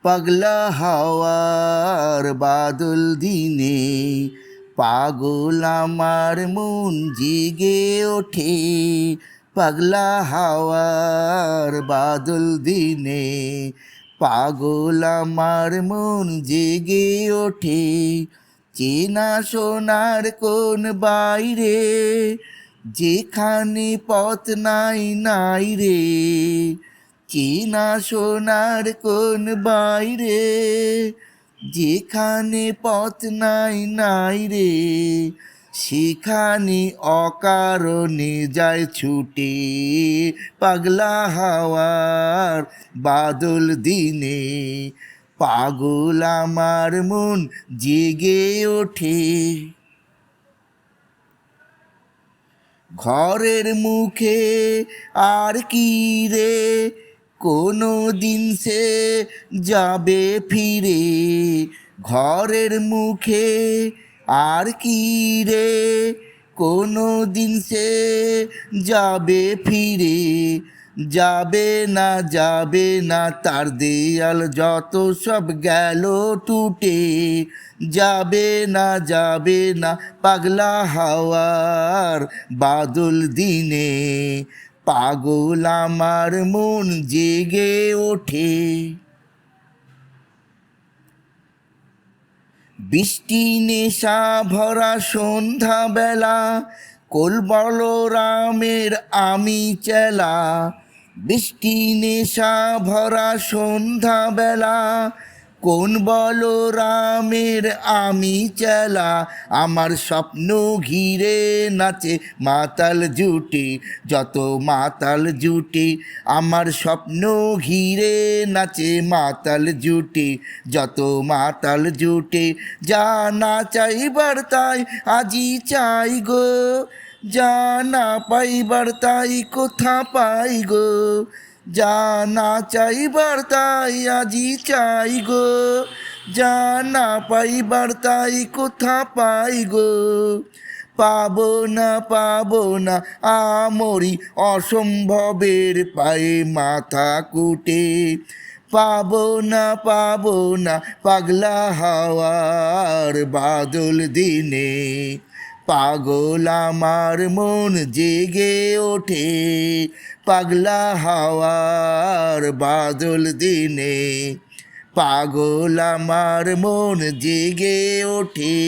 পাগলা হাওয়ার বাদল দিনে পাগল আমার মন জেগে ওঠে। পাগলা হাওয়ার বাদল দিনে পাগল আমার মন জেগে ওঠে। চেনা সোনার কোন বাইরে যেখানে পথ নাই নাই রে। চেনা সোনার কোন বাইরে যেখানে পথ নাই নাই রে। সেখানে অকারণে যায় ছুটে। পাগলা হাওয়ার বাদল দিনে পাগল আমার মন জেগে ওঠে। ঘরের মুখে আর কি রে কোনো দিন সে যাবে ফিরে। ঘরের মুখে আর কি রে কোনো দিন সে যাবে ফিরে। যাবে না তার দেয়াল যত সব গেল টুটে। যাবে না পাগলা হাওয়ার বাদল দিনে পাগল আমার মন জেগে ওঠে। বৃষ্টি নেশা ভরা সন্ধ্যা বেলা কোল বলরামের আমি চেলা। বৃষ্টি নেশা ভরা সন্ধ্যা বেলা কোন বলরামের আমি চেলা। আমার স্বপ্ন ঘিরে নাচে মাতাল জুটে যত মাতাল জুটে। আমার স্বপ্ন ঘিরে নাচে মাতাল জুটে যত মাতাল জুটে। যা না চাইবার তাই আজি চাই গো, যা না পাইবার তাই কোথা পাই গো। যা না চাইবার তাই আজি চাই গো, যা না পাইবার তাই কোথা পাই গো। পাবো না আমরি অসম্ভবের পায়ে মাথা কুটে। পাবো না পাগলা হাওয়ার বাদল দিনে পাগল আমার মন জেগে ওঠে। পাগলা হাওয়ার বাদল দিনে পাগল আমার মন জেগে ওঠে।